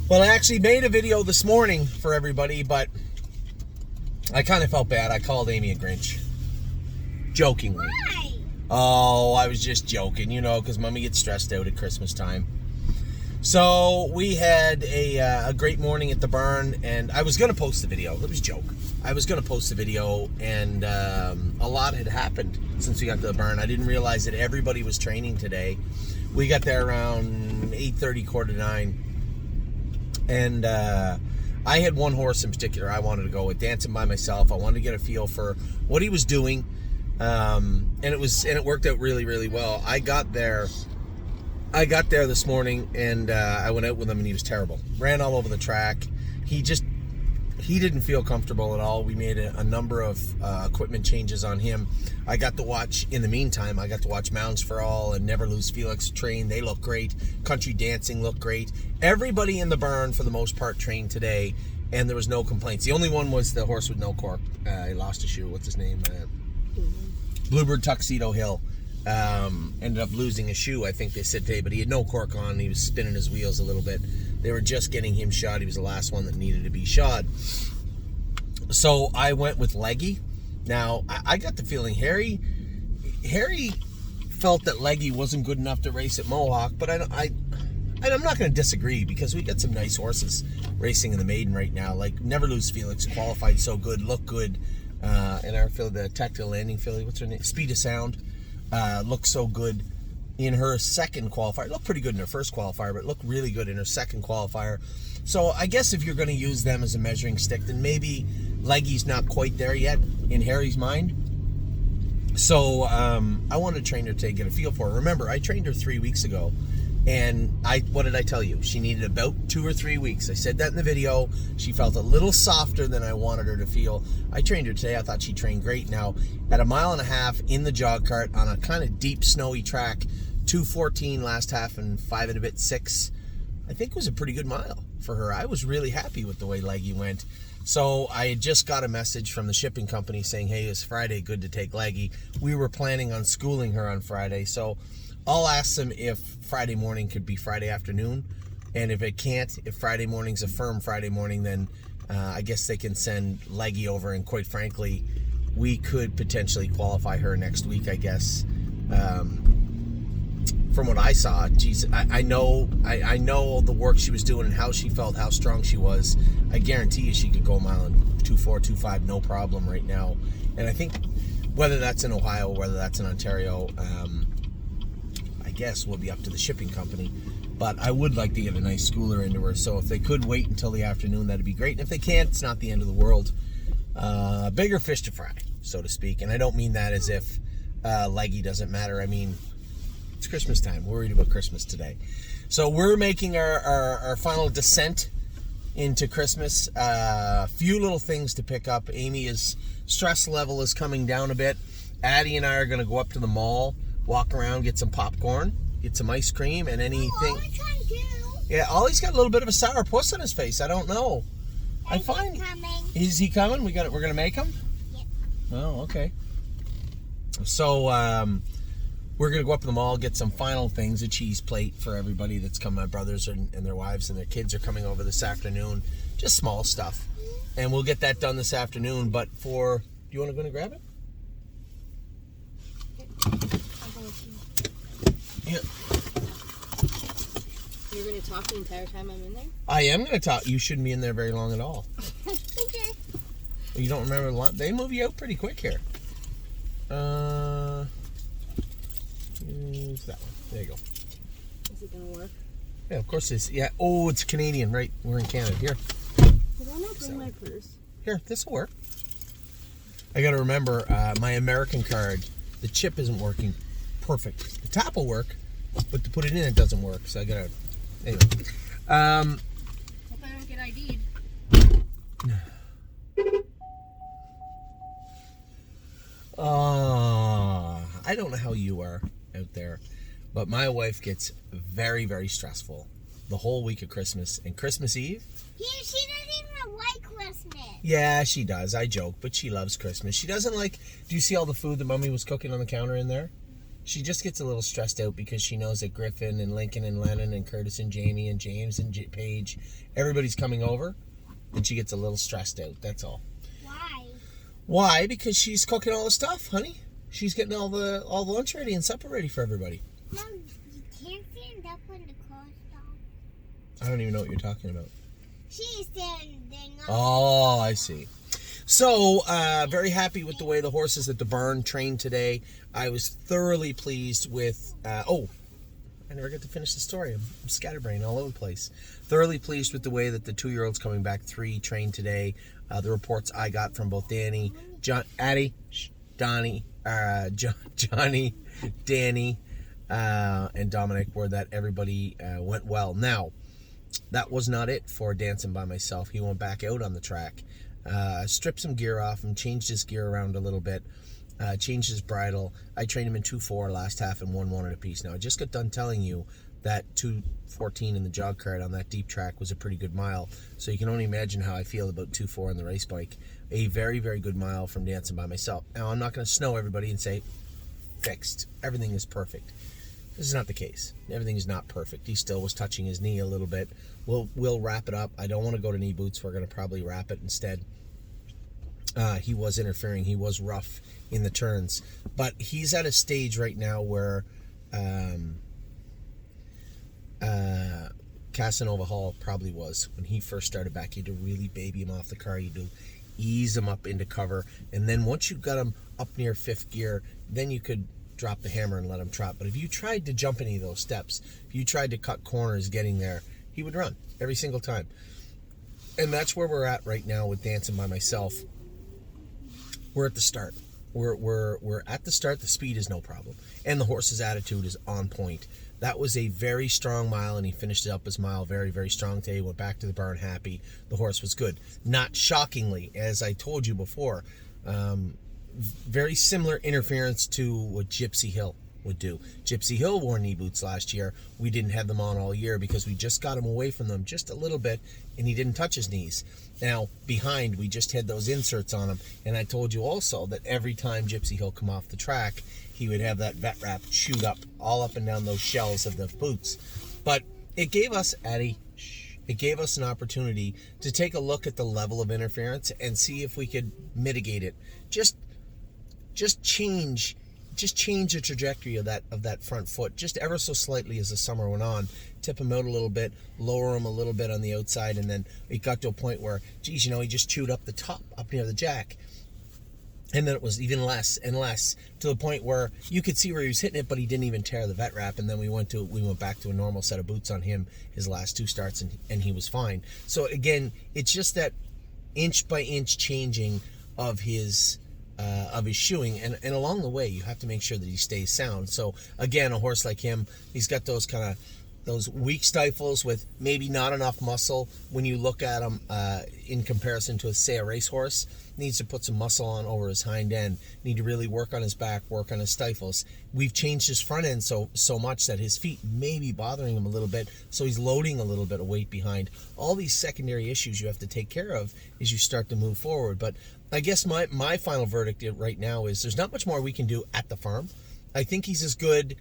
Well, I actually made a video this morning for everybody, but I kind of felt bad. I called Amy a Grinch. Jokingly. Why? Oh, I was just joking, because Mommy gets stressed out at Christmas time. So we had a great morning at the barn, and I was going to post the video. It was a joke. I was going to post the video, and a lot had happened since we got to the barn. I didn't realize that everybody was training today. We got there around 8:30, 8:45. And I had one horse in particular I wanted to go with, dancing by myself. I wanted to get a feel for what he was doing, and it worked out really, really well. I got there this morning, and I went out with him, and he was terrible. Ran all over the track. He didn't feel comfortable at all. We made a number of equipment changes on him. In the meantime, I got to watch Mounds for All and Never Lose Felix train. They look great. Country Dancing looked great. Everybody in the barn, for the most part, trained today, and there was no complaints. The only one was the horse with no cork. He lost a shoe. What's his name? Bluebird Tuxedo Hill. Ended up losing a shoe, I think they said today, but he had no cork on. He was spinning his wheels a little bit. They were just getting him shod. He was the last one that needed to be shod. So I went with Leggy. Now, I got the feeling Harry felt that Leggy wasn't good enough to race at Mohawk, but I'm not going to disagree, because we got some nice horses racing in the maiden right now. Like Never Lose Felix qualified so good, looked good. In our field, the Tactile Landing filly, what's her name? Speed of Sound. Looked so good in her second qualifier. Looked pretty good in her first qualifier, but looked really good in her second qualifier. So I guess if you're going to use them as a measuring stick, then maybe Leggy's not quite there yet in Harry's mind. So I wanted to train her to get a feel for her. Remember, I trained her 3 weeks ago, and what did I tell you? She needed about 2 or 3 weeks. I said that in the video. She felt a little softer than I wanted her to feel. I trained her today. I thought she trained great. Now, at 1.5 miles in the jog cart on a kind of deep, snowy track, 2:14 last half and 5 and a bit 6, I think was a pretty good mile for her. I was really happy with the way Leggy went. So I had just got a message from the shipping company saying, hey, it's Friday, good to take Leggy. We were planning on schooling her on Friday, so I'll ask them if Friday morning could be Friday afternoon, and if it can't, if Friday morning's a firm Friday morning, then I guess they can send Leggy over, and quite frankly, we could potentially qualify her next week, I guess. From what I saw, geez, I know the work she was doing and how she felt, how strong she was. I guarantee you she could go a mile in 2:4, 2:5, no problem right now. And I think whether that's in Ohio, whether that's in Ontario, I guess will be up to the shipping company. But I would like to get a nice schooler into her, so if they could wait until the afternoon, that'd be great. And if they can't, it's not the end of the world. Bigger fish to fry, so to speak. And I don't mean that as if Leggy doesn't matter. I mean, it's Christmas time. We're worried about Christmas today. So we're making our final descent into Christmas. A few little things to pick up. Amy's stress level is coming down a bit. Addie and I are going to go up to the mall, walk around, get some popcorn, get some ice cream, and anything. Ollie's trying to. Yeah, Ollie's got a little bit of a sour puss on his face. I don't know. I find. Is he coming? We're gonna make him. Yep. Oh, okay. So we're going to go up to the mall, get some final things, a cheese plate for everybody that's come. My brothers and their wives and their kids are coming over this afternoon. Just small stuff. And we'll get that done this afternoon. But do you want to go and grab it? Yeah. You're going to talk the entire time I'm in there? I am going to talk. You shouldn't be in there very long at all. Okay. You don't remember a lot? They move you out pretty quick here. Use that one. There you go. Is it going to work? Yeah, of course it is. Yeah. Oh, it's Canadian, right? We're in Canada. Here. Did I not bring my purse? Here, this will work. I got to remember my American card. The chip isn't working perfect. The tap will work, but to put it in, it doesn't work. So I got to. Anyway. Hope I don't get ID'd. I don't know how you are out there, but my wife gets very, very stressful the whole week of Christmas and Christmas Eve. Yeah, she doesn't even like Christmas. Yeah, she does. I joke, but she loves Christmas. She doesn't like. Do you see all the food that Mommy was cooking on the counter in there? she just gets a little stressed out because she knows that Griffin and Lincoln and Lennon and Curtis and Jamie and James and Paige, everybody's coming over, and she gets a little stressed out. That's all. Why? Why? Because she's cooking all the stuff, honey. She's getting all the lunch ready and supper ready for everybody. No, you can't stand up when the car stops. I don't even know what you're talking about. She's standing up. Oh, I see. So, very happy with the way the horses at the barn trained today. I was thoroughly pleased with... I never get to finish the story. I'm scatterbrained all over the place. Thoroughly pleased with the way that the 2-year-olds coming back 3 trained today. The reports I got from both Johnny, Danny, and Dominic were that everybody went well. Now, that was not it for Dancing by Myself. He went back out on the track, stripped some gear off him, changed his gear around a little bit, changed his bridle. I trained him in 2-4 last half and 1-1 at a piece. Now, I just got done telling you that 2:14 in the jog cart on that deep track was a pretty good mile. So you can only imagine how I feel about 2:4 on the race bike. A very, very good mile from Dancing by Myself. Now, I'm not going to snow everybody and say, fixed. Everything is perfect. This is not the case. Everything is not perfect. He still was touching his knee a little bit. We'll wrap it up. I don't want to go to knee boots. We're going to probably wrap it instead. He was interfering. He was rough in the turns. But he's at a stage right now where Casanova Hall probably was. When he first started back, you had to really baby him off the car. You had to ease him up into cover. And then once you got him up near 5th gear, then you could drop the hammer and let him trot. But if you tried to jump any of those steps, if you tried to cut corners getting there, he would run every single time. And that's where we're at right now with Dancing by Myself. We're at the start. We're at the start. The speed is no problem. And the horse's attitude is on point. That was a very strong mile, and he finished it up his mile very, very strong today. Went back to the barn happy. The horse was good. Not shockingly, as I told you before, very similar interference to what Gypsy Hill would do. Gypsy Hill wore knee boots last year. We didn't have them on all year because we just got him away from them just a little bit, and he didn't touch his knees. Now, behind, we just had those inserts on him, and I told you also that every time Gypsy Hill come off the track, he would have that vet wrap chewed up, all up and down those shells of the boots. But it gave us, Addie, it gave us an opportunity to take a look at the level of interference and see if we could mitigate it. Just change the trajectory of that front foot just ever so slightly as the summer went on. Tip him out a little bit, lower him a little bit on the outside, and then it got to a point where, geez, he just chewed up the top up near the jack. And then it was even less and less, to the point where you could see where he was hitting it, but he didn't even tear the vet wrap. And then we went back to a normal set of boots on him his last 2 starts, and he was fine. So again, it's just that inch by inch changing of his shoeing, and along the way you have to make sure that he stays sound. So again, a horse like him, he's got those kind of those weak stifles with maybe not enough muscle when you look at him in comparison to, say, a racehorse. Needs to put some muscle on over his hind end. Need to really work on his back, work on his stifles. We've changed his front end so much that his feet may be bothering him a little bit, so he's loading a little bit of weight behind. All these secondary issues you have to take care of as you start to move forward. But I guess my final verdict right now is there's not much more we can do at the farm. I think he's as good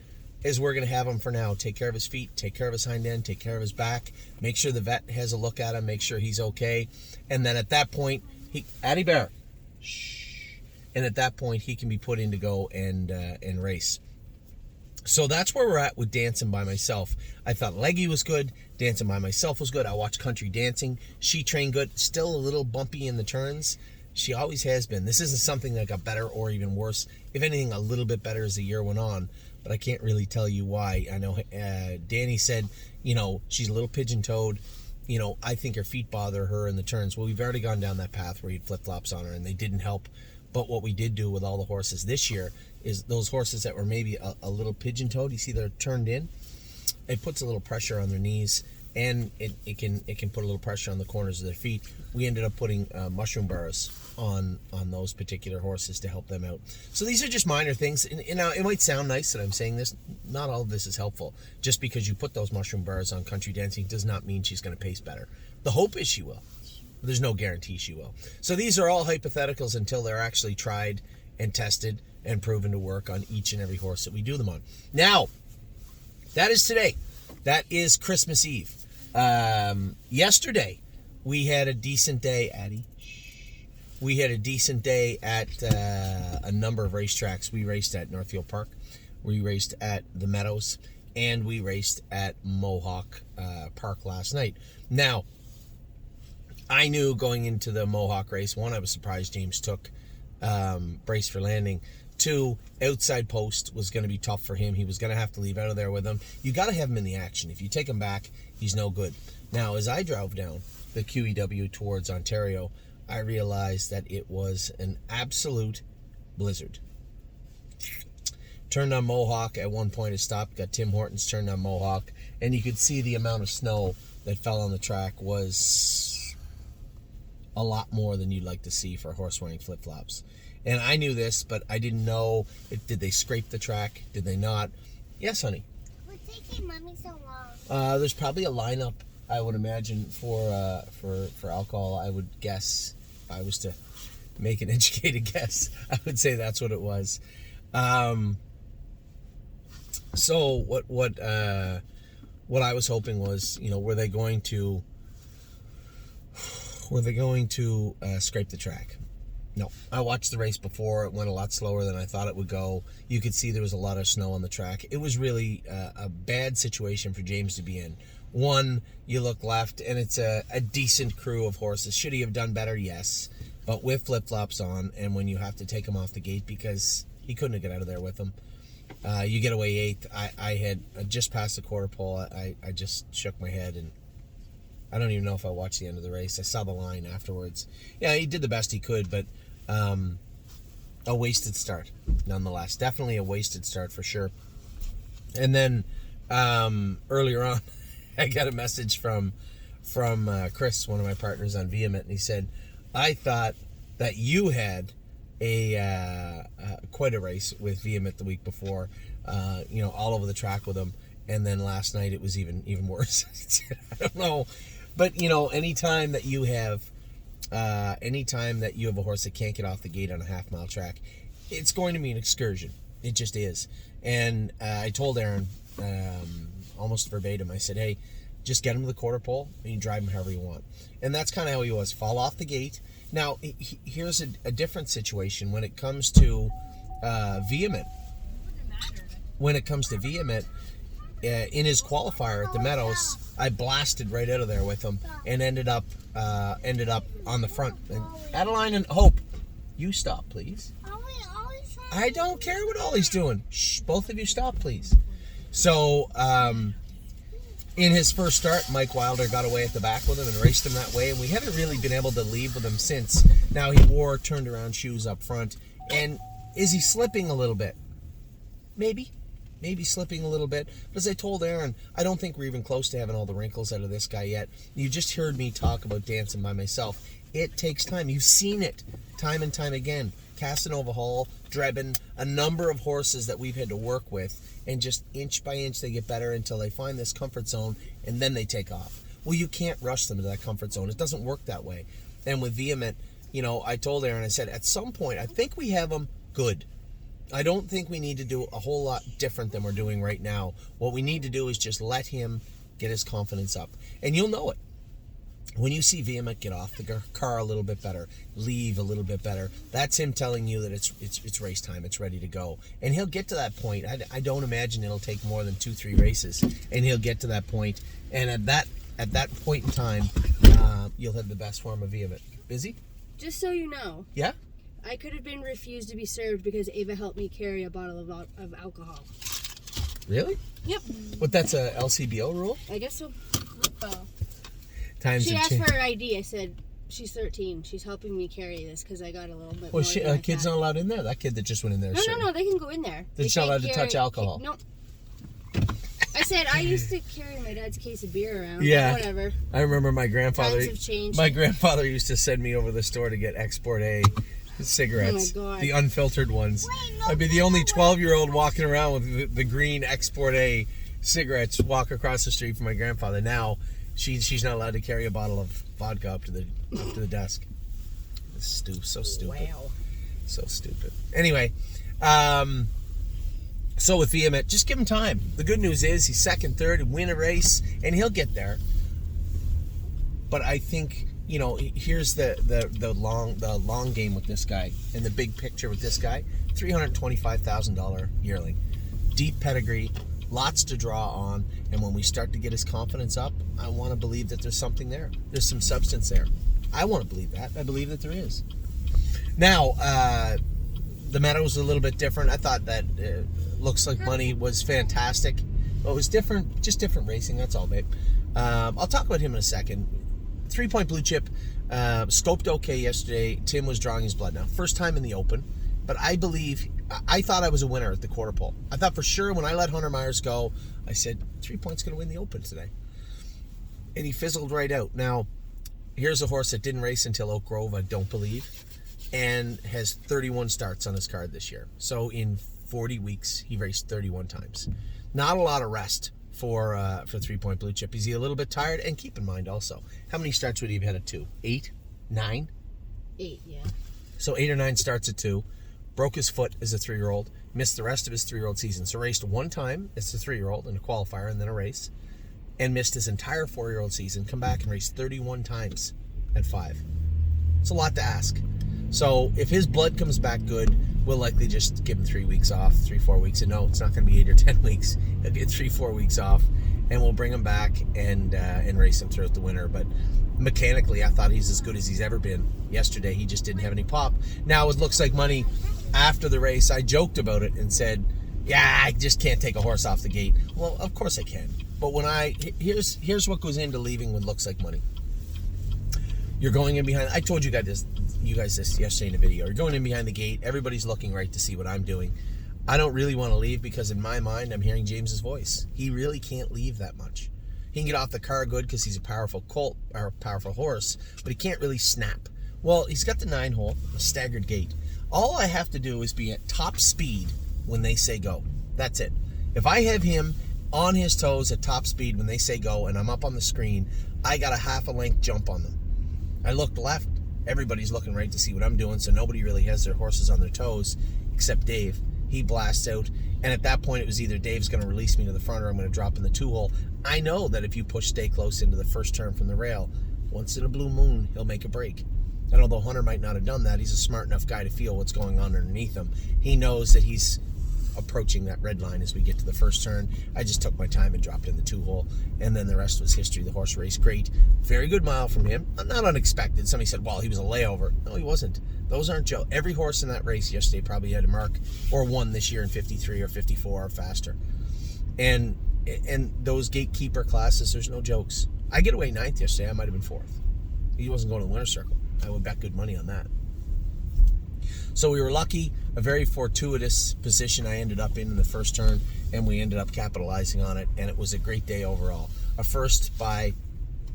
as we're going to have him for now. Take care of his feet, take care of his hind end, take care of his back, make sure the vet has a look at him, make sure he's okay. And then at that point, Addie Bear, shh. And at that point, he can be put in to go and race. So that's where we're at with Dancing by Myself. I thought Leggy was good. Dancing by Myself was good. I watched Country Dancing. She trained good. Still a little bumpy in the turns. She always has been. This isn't something that got better or even worse. If anything, a little bit better as the year went on. But I can't really tell you why. I know Danny said, she's a little pigeon-toed. I think her feet bother her in the turns. Well, we've already gone down that path where you had flip-flops on her, and they didn't help. But what we did do with all the horses this year is those horses that were maybe a little pigeon-toed, you see they're turned in, it puts a little pressure on their knees, and it can put a little pressure on the corners of their feet. We ended up putting mushroom bars on those particular horses to help them out. So these are just minor things. And now it might sound nice that I'm saying this. Not all of this is helpful. Just because you put those mushroom bars on Country Dancing does not mean she's going to pace better. The hope is she will. There's no guarantee she will. So these are all hypotheticals until they're actually tried and tested and proven to work on each and every horse that we do them on. Now, that is today. That is Christmas Eve. Yesterday, we had a decent day, Addie. We had a decent day at a number of racetracks. We raced at Northfield Park. We raced at the Meadows. And we raced at Mohawk Park last night. Now, I knew going into the Mohawk race, one, I was surprised James took brace for landing. Two, outside post was going to be tough for him. He was going to have to leave out of there with him. You got to have him in the action. If you take him back, he's no good. Now, as I drove down the QEW towards Ontario, I realized that it was an absolute blizzard. Turned on Mohawk at one point, it stopped, got Tim Hortons, turned on Mohawk, and you could see the amount of snow that fell on the track was a lot more than you'd like to see for a horse wearing flip-flops. And I knew this, but I didn't know, did they scrape the track? Did they not? Yes, honey. What's taking Mommy so long? There's probably a lineup, I would imagine, for alcohol. I would guess, if I was to make an educated guess, I would say that's what it was. So what I was hoping was, were they going to scrape the track? No. I watched the race before. It went a lot slower than I thought it would go. You could see there was a lot of snow on the track. It was really a bad situation for James to be in. One, you look left, and it's a decent crew of horses. Should he have done better? Yes. But with flip-flops on, and when you have to take him off the gate because he couldn't have got out of there with them. You get away eighth. I had just passed the quarter pole. I just shook my head, and I don't even know if I watched the end of the race. I saw the line afterwards. Yeah, he did the best he could, but a wasted start nonetheless. Definitely a wasted start for sure. And then earlier on, I got a message from Chris, one of my partners on Vehement, and he said, I thought that you had quite a race with Vehement the week before, all over the track with him, and then last night it was even worse. I don't know, but anytime that you have a horse that can't get off the gate on a half-mile track, it's going to be an excursion. It just is. And I told Aaron almost verbatim, I said, hey, just get him to the quarter pole and you drive him however you want. And that's kind of how he was. Fall off the gate. Now, here's a different situation when it comes to Vehement. When it comes to Vehement, in his qualifier at the Meadows, I blasted right out of there with him and ended up on the front. And Adeline and Hope, you stop, please. I don't care what Ollie's doing. Shh, both of you stop, please. So, in his first start, Mike Wilder got away at the back with him and raced him that way, and we haven't really been able to leave with him since. Now he wore turned around shoes up front, and is he slipping a little bit? Maybe slipping a little bit. But as I told Aaron, I don't think we're even close to having all the wrinkles out of this guy yet. You just heard me talk about dancing by myself. It takes time. You've seen it time and time again. Casanova Hall, Drebin, a number of horses that we've had to work with, and just inch by inch they get better until they find this comfort zone, and then they take off. Well, you can't rush them to that comfort zone. It doesn't work that way. And with Vehement, I told Aaron, I said, at some point, I think we have them good. I don't think we need to do a whole lot different than we're doing right now. What we need to do is just let him get his confidence up. And you'll know it. When you see Vehement get off the car a little bit better, leave a little bit better, that's him telling you that it's race time, it's ready to go. And he'll get to that point. I don't imagine it'll take more than 2-3 races, and he'll get to that point. And at that point in time, you'll have the best form of Vehement. Busy? Just so you know. Yeah? I could have been refused to be served because Ava helped me carry a bottle of alcohol. Really? Yep. But that's a LCBO rule? I guess so. Times She have asked changed. for her ID. I said, she's 13. She's helping me carry this because I got a little bit Well, more than I kid's thought. not allowed in there. That kid that just went in there. No, they can go in there. They're just not allowed to touch alcohol. No. I said, I used to carry my dad's case of beer around. Yeah. Whatever. I remember my grandfather. Times have changed. My grandfather used to send me over to the store to get Export A cigarettes. Oh my God. The unfiltered ones. Wait, no, I'd be the only 12-year-old walking around with the green Export A cigarettes, walk across the street from my grandfather. Now, she's not allowed to carry a bottle of vodka up to the desk. So stupid. Wow. So stupid. Anyway, So with Vehement, just give him time. The good news is he's second, third, and win a race, and he'll get there. But I think, you know, here's the long game with this guy, and the big picture with this guy. $325,000 yearling, deep pedigree, lots to draw on, and when we start to get his confidence up, I want to believe that there's something there. There's some substance there. I want to believe that. I believe that there is. Now, the Meadows a little bit different. I thought that Looks Like Money was fantastic. Well, it was different, just different racing. That's all, babe. I'll talk about him in a second. 3 Point Blue Chip scoped okay yesterday. Tim was drawing his blood now. First time in the Open, but I thought I was a winner at the quarter pole. I thought for sure when I let Hunter Myers go, I said 3 Point's going to win the Open today. And he fizzled right out. Now, here's a horse that didn't race until Oak Grove, I don't believe, and has 31 starts on his card this year. So in 40 weeks, he raced 31 times. Not a lot of rest for 3 Point Blue Chip. Is he a little bit tired? And keep in mind also, how many starts would he have had at 2? 8? 9? 8, yeah. So 8 or 9 starts at 2. Broke his foot as a 3-year-old. Missed the rest of his 3-year-old season. So raced one time as a 3-year-old in a qualifier and then a race. And missed his entire 4-year-old season. Come back and raced 31 times at 5. It's a lot to ask. So if his blood comes back good, we'll likely just give him 3 weeks off, 3-4 weeks. And no, it's not going to be 8 or 10 weeks. He'll get 3-4 weeks off, and we'll bring him back and race him throughout the winter. But mechanically, I thought he's as good as he's ever been. Yesterday, he just didn't have any pop. Now, it Looks Like Money. After the race, I joked about it and said, yeah, I just can't take a horse off the gate. Well, of course I can. But when here's what goes into leaving with Looks Like Money. You're going in behind. I told you guys this yesterday in a video. You're going in behind the gate. Everybody's looking right to see what I'm doing. I don't really want to leave because in my mind I'm hearing James's voice. He really can't leave that much. He can get off the car good because he's a powerful colt or a powerful horse, but he can't really snap. Well, he's got the 9-hole, a staggered gate. All I have to do is be at top speed when they say go. That's it. If I have him on his toes at top speed when they say go and I'm up on the screen, I got a half a length jump on them. I looked left. Everybody's looking right to see what I'm doing, so nobody really has their horses on their toes except Dave. He blasts out, and at that point it was either Dave's going to release me to the front or I'm going to drop in the 2-hole. I know that if you push Stay Close into the first turn from the rail, once in a blue moon, he'll make a break. And although Hunter might not have done that, he's a smart enough guy to feel what's going on underneath him. He knows that he's approaching that red line as we get to the first turn. I just took my time and dropped in the 2-hole, and then the rest was history. The horse raced great. Very good mile from him. Not unexpected. Somebody said, well, he was a layover. No, he wasn't. Those aren't Joe. Every horse in that race yesterday probably had a mark or won this year in 53 or 54 or faster. And those gatekeeper classes, there's no jokes. I get away 9th yesterday. I might have been 4th. He wasn't going to the winner's circle. I would bet good money on that. So we were lucky, a very fortuitous position I ended up in the first turn, and we ended up capitalizing on it, and it was a great day overall. A first by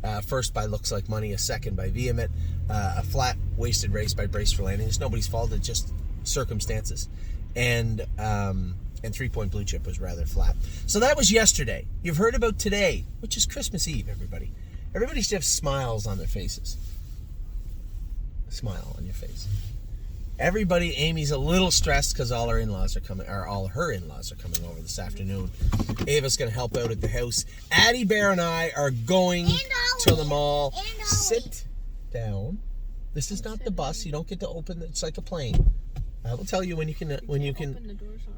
Looks Like Money, a second by Vehement, a flat, wasted race by Brace for Landing. It's nobody's fault, it's just circumstances. And 3 Point Blue Chip was rather flat. So that was yesterday. You've heard about today, which is Christmas Eve, everybody. Everybody should have smiles on their faces. A smile on your face. Everybody, Amy's a little stressed because all her in-laws are coming over this afternoon. Ava's going to help out at the house. Addie Bear and I are going to the mall. Sit down. This is not the bus. You don't get to open. It's like a plane. I will tell you when you can.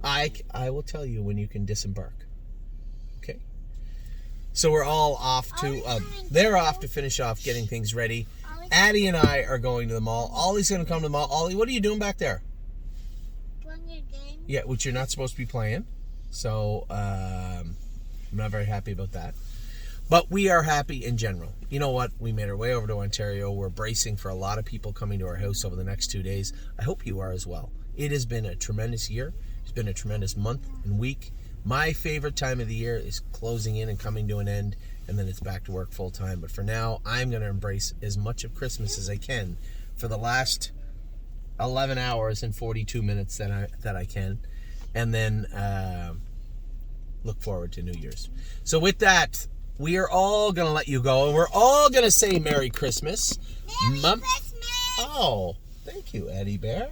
I will tell you when you can disembark. Okay. So we're all off to. They're off to finish off getting things ready. Addie and I are going to the mall. Ollie's going to come to the mall. Ollie, what are you doing back there? Playing a game. Yeah, which you're not supposed to be playing. So, I'm not very happy about that. But we are happy in general. You know what? We made our way over to Ontario. We're bracing for a lot of people coming to our house over the next 2 days. I hope you are as well. It has been a tremendous year. It's been a tremendous month and week. My favorite time of the year is closing in and coming to an end, and then it's back to work full time. But for now, I'm going to embrace as much of Christmas as I can for the last 11 hours and 42 minutes that I can, and then look forward to New Year's. So with that, we are all going to let you go, and we're all going to say Merry Christmas. Merry Christmas! Oh, thank you, Eddie Bear.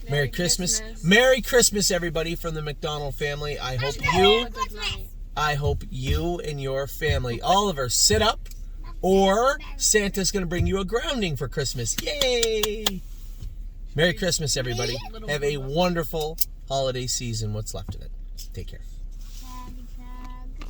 Merry Christmas. Merry Christmas, everybody, from the McDonald family. I hope you and your family, Oliver, sit up, or Santa's going to bring you a grounding for Christmas. Yay! Merry Christmas, everybody. Have a wonderful holiday season, what's left of it. Take care.